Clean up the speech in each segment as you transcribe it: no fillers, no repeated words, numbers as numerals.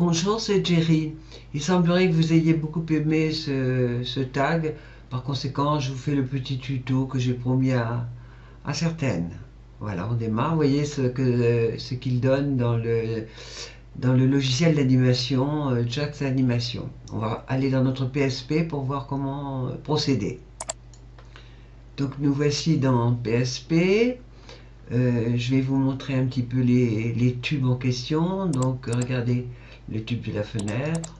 Bonjour, c'est Jerry. Il semblerait que vous ayez beaucoup aimé ce tag. Par conséquent, je vous fais le petit tuto que j'ai promis à certaines. Voilà, on démarre. Vous voyez ce qu'il donne dans le logiciel d'animation, Jax Animation. On va aller dans notre PSP pour voir comment procéder. Donc nous voici dans PSP. Je vais vous montrer un petit peu les tubes en question. Donc regardez le tube de la fenêtre,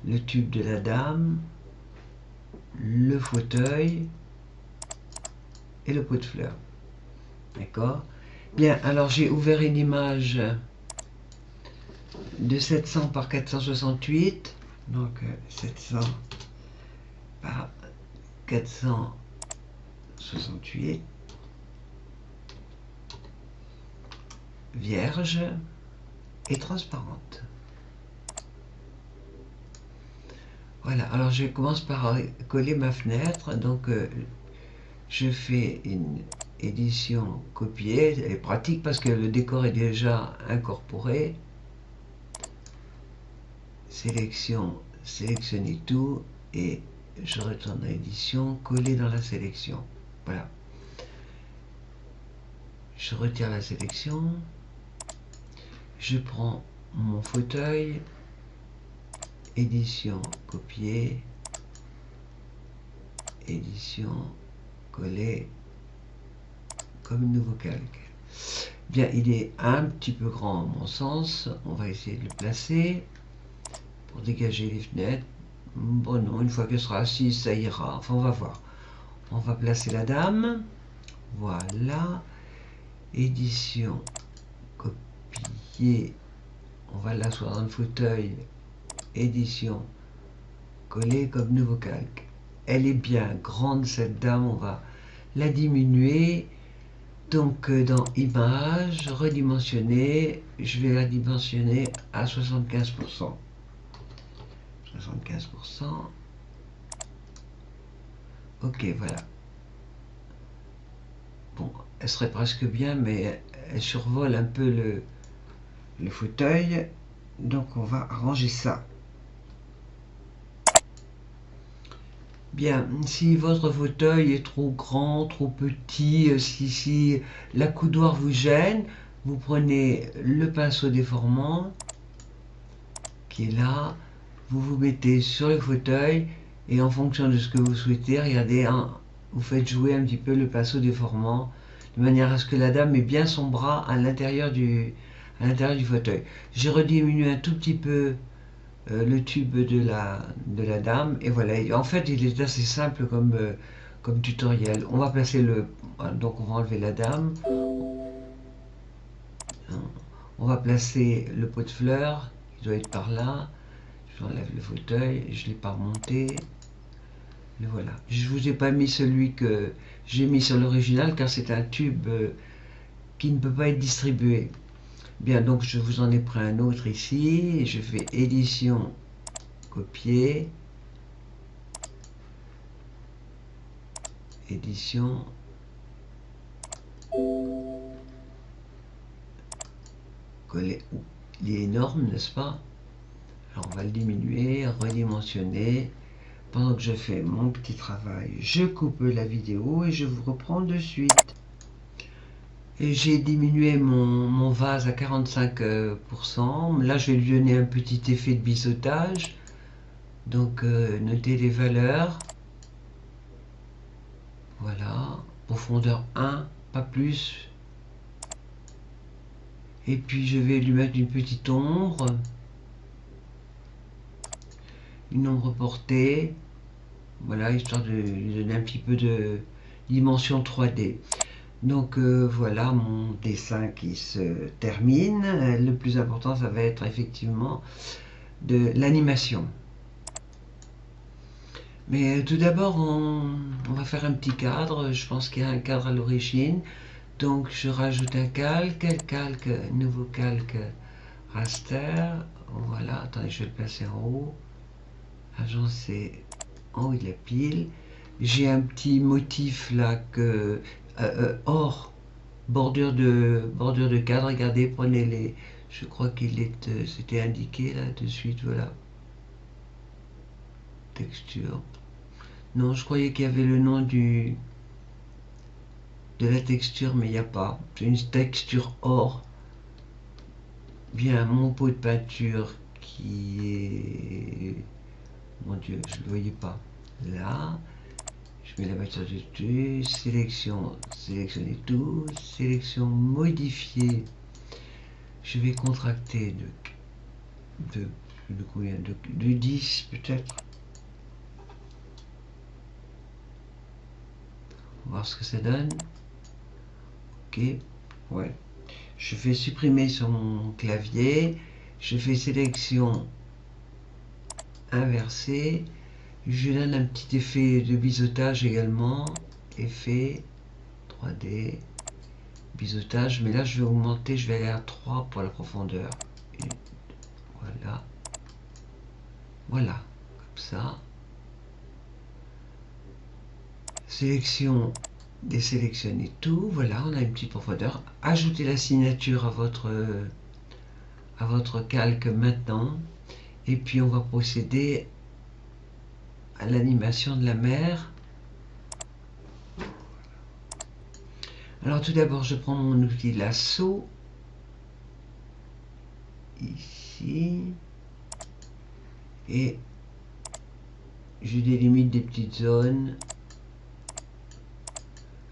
le tube de la dame, le fauteuil et le pot de fleurs. D'accord? Bien, alors j'ai ouvert une image de 700 par 468. Donc 700 par 468. Vierge et transparente. Voilà, alors je commence par coller ma fenêtre. Donc je fais une édition copier. Elle est pratique parce que le décor est déjà incorporé. Sélection, sélectionner tout et je retourne à édition, coller dans la sélection. Voilà. Je retire la sélection. Je prends mon fauteuil, édition, copier, édition, coller, comme nouveau calque. Bien, il est un petit peu grand à mon sens. On va essayer de le placer pour dégager les fenêtres. Bon, non, une fois qu'elle sera assise, ça ira. Enfin, on va voir. On va placer la dame. Voilà. Édition, copier. On va l'asseoir dans le fauteuil. Édition, coller comme nouveau calque. Elle est bien grande cette dame, on va la diminuer. Donc dans image, redimensionner, je vais la dimensionner à 75%. 75%. Ok, voilà. Bon, elle serait presque bien, mais elle survole un peu le fauteuil. Donc on va arranger ça. Bien, si votre fauteuil est trop grand, trop petit, si la coudoir vous gêne, vous prenez le pinceau déformant qui est là, vous vous mettez sur le fauteuil et en fonction de ce que vous souhaitez, regardez, vous faites jouer un petit peu le pinceau déformant de manière à ce que la dame ait bien son bras à l'intérieur du fauteuil. J'ai rediminué un tout petit peu le tube de la dame et voilà. Et en fait, il est assez simple comme tutoriel. On va placer donc on va enlever la dame, on va placer le pot de fleurs qui doit être par là. J'enlève le fauteuil, je ne l'ai pas remonté. Le voilà. Je vous ai pas mis celui que j'ai mis sur l'original car c'est un tube qui ne peut pas être distribué. Bien, donc je vous en ai pris un autre ici. Je fais édition, copier, édition, coller. Il est énorme, n'est-ce pas? Alors on va le diminuer, redimensionner. Pendant que je fais mon petit travail, je coupe la vidéo et je vous reprends de suite. Et j'ai diminué mon vase à 45%. Là, je vais lui donner un petit effet de biseautage. Donc, notez les valeurs. Voilà. Profondeur 1, pas plus. Et puis, je vais lui mettre une petite ombre. Une ombre portée. Voilà, histoire de lui donner un petit peu de dimension 3D. Donc voilà mon dessin qui se termine. Le plus important, ça va être effectivement de l'animation. Mais tout d'abord, on va faire un petit cadre. Je pense qu'il y a un cadre à l'origine. Donc je rajoute un calque, nouveau calque raster. Voilà, attendez, je vais le placer en haut. Agencer en haut de la pile. J'ai un petit motif là or bordure de cadre. Regardez, prenez Je crois qu'il est, c'était indiqué là de suite, voilà. Texture. Non, je croyais qu'il y avait le nom de la texture, mais il n'y a pas. C'est une texture or. Bien, mon pot de peinture qui est... Mon Dieu, je ne le voyais pas. Là, je mets la matière dessus, sélection, sélectionner tout, sélection modifier. Je vais contracter de combien de 10 peut-être. On va voir ce que ça donne. Ok, ouais. Je fais supprimer sur mon clavier. Je fais sélection inversée. Je donne un petit effet de biseautage également. Effet 3D. Biseautage. Mais là, je vais augmenter. Je vais aller à 3 pour la profondeur. Et voilà. Voilà. Comme ça. Sélection. Désélectionner tout. Voilà, on a une petite profondeur. Ajoutez la signature à votre calque maintenant. Et puis, on va procéder à l'animation de la mer. Alors tout d'abord, je prends mon outil lasso, ici, et je délimite des petites zones.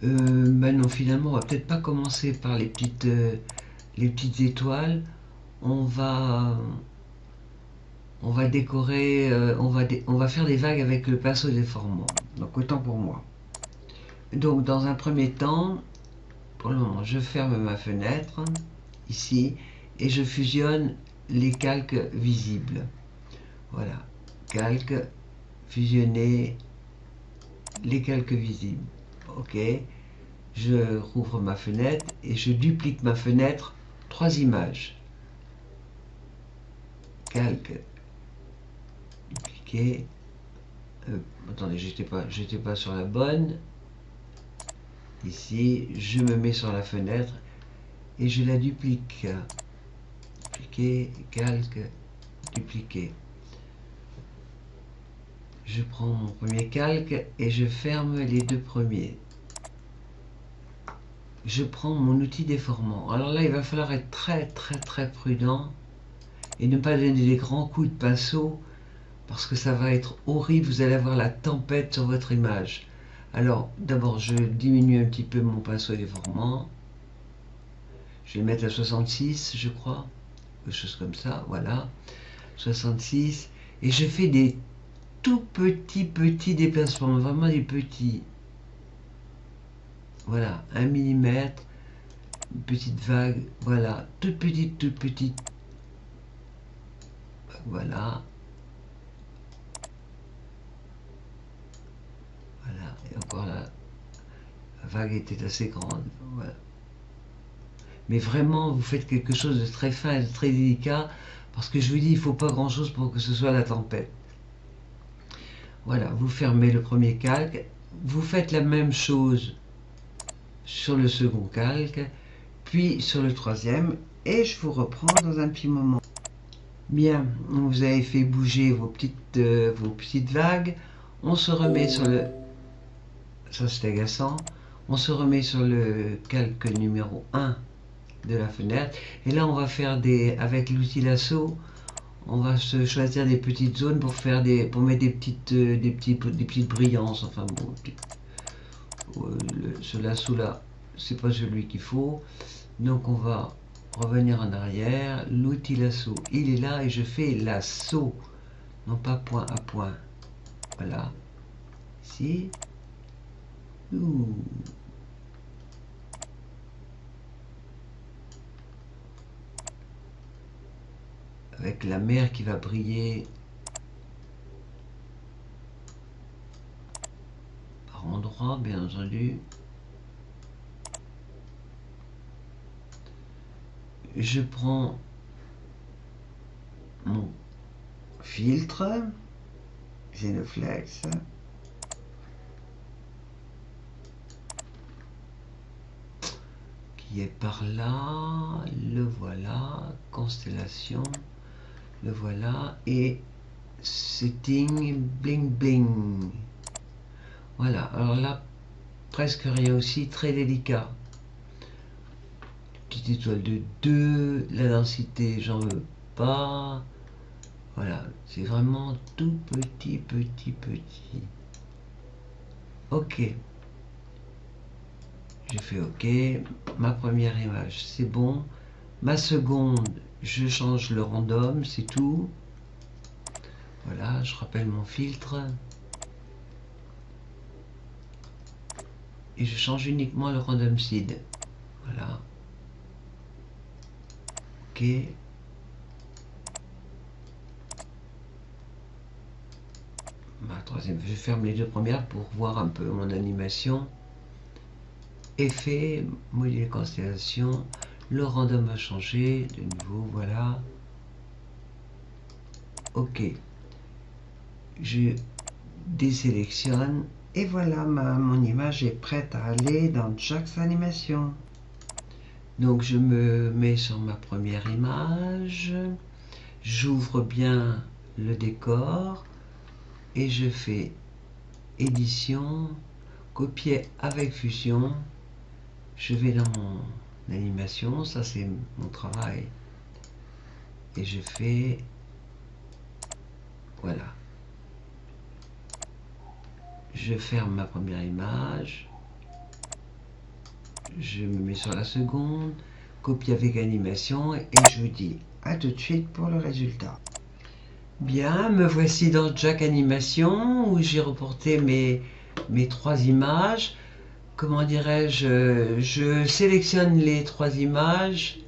Ben non, finalement, on va peut-être pas commencer par les petites étoiles. On va décorer, on va faire des vagues avec le pinceau déformant. Donc autant pour moi. Donc dans un premier temps, pour le moment, je ferme ma fenêtre, ici, et je fusionne les calques visibles. Voilà, calque, fusionner les calques visibles. Ok, je rouvre ma fenêtre et je duplique ma fenêtre, 3 images. Calque, dupliquer. Attendez, j'étais pas sur la bonne. Ici, je me mets sur la fenêtre et je la duplique. Dupliquer, calque, dupliquer. Je prends mon premier calque et je ferme les deux premiers. Je prends mon outil déformant. Alors là, il va falloir être très prudent et ne pas donner des grands coups de pinceau parce que ça va être horrible. Vous allez avoir la tempête sur votre image. Alors, d'abord, je diminue un petit peu mon pinceau déformant. Je vais le mettre à 66, je crois. Quelque chose comme ça, voilà. 66. Et je fais des tout petits déplacements, vraiment des petits. Voilà, 1 mm, une petite vague, voilà, toute petite. Voilà. Voilà, et encore là, la vague était assez grande. Voilà. Mais vraiment, vous faites quelque chose de très fin et de très délicat, parce que je vous dis, il ne faut pas grand-chose pour que ce soit la tempête. Voilà, vous fermez le premier calque, vous faites la même chose sur le second calque, puis sur le troisième, et je vous reprends dans un petit moment. Bien, vous avez fait bouger vos petites vagues, on se remet sur le... Ça c'est agaçant. On se remet sur le calque numéro 1 de la fenêtre, et là on va faire avec l'outil lasso, on va se choisir des petites zones pour faire pour mettre des petites brillances, enfin bon, ce lasso là, c'est pas celui qu'il faut, donc on va revenir en arrière, l'outil lasso, il est là, et je fais lasso, non pas point à point, voilà, ici, avec la mer qui va briller par endroits, bien entendu. Je prends mon filtre Genoflex, qui est par là, le voilà, constellation, le voilà, et setting, bling bling. Voilà, alors là, presque rien aussi, très délicat. Petite étoile de 2, la densité, j'en veux pas. Voilà, c'est vraiment tout petit, petit, petit. Ok. Je fais OK. Ma première image, c'est bon. Ma seconde, je change le random, c'est tout. Voilà, je rappelle mon filtre. Et je change uniquement le random seed. Voilà. OK. Ma troisième, je ferme les deux premières pour voir un peu mon animation. Effet, module constellation. Le random va changer. De nouveau, voilà. OK. Je désélectionne. Et voilà, mon image est prête à aller dans Jax Animation. Donc je me mets sur ma première image, j'ouvre bien le décor et je fais édition, copier avec fusion. Je vais dans mon animation, ça c'est mon travail, et je fais, voilà. Je ferme ma première image, je me mets sur la seconde, copie avec animation et je vous dis à tout de suite pour le résultat. Bien, me voici dans Jax Animation où j'ai reporté mes trois images. Comment dirais-je, je sélectionne les trois images,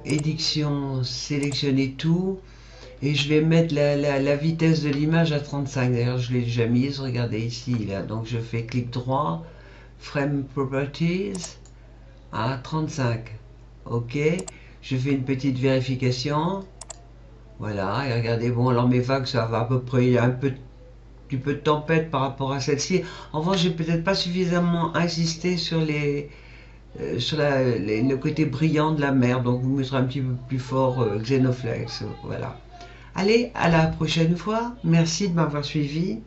édition, sélectionner tout, et je vais mettre la vitesse de l'image à 35. D'ailleurs, je l'ai déjà mise, regardez ici, là. Donc je fais clic droit, Frame Properties, à 35. OK, je fais une petite vérification. Voilà, et regardez, bon, alors mes vagues, ça va à peu près, il y a un petit peu de tempête par rapport à celle-ci. En revanche, j'ai peut-être pas suffisamment insisté sur le côté brillant de la mer, donc vous mettrez un petit peu plus fort Xenoflex, voilà. Allez, à la prochaine fois, merci de m'avoir suivi.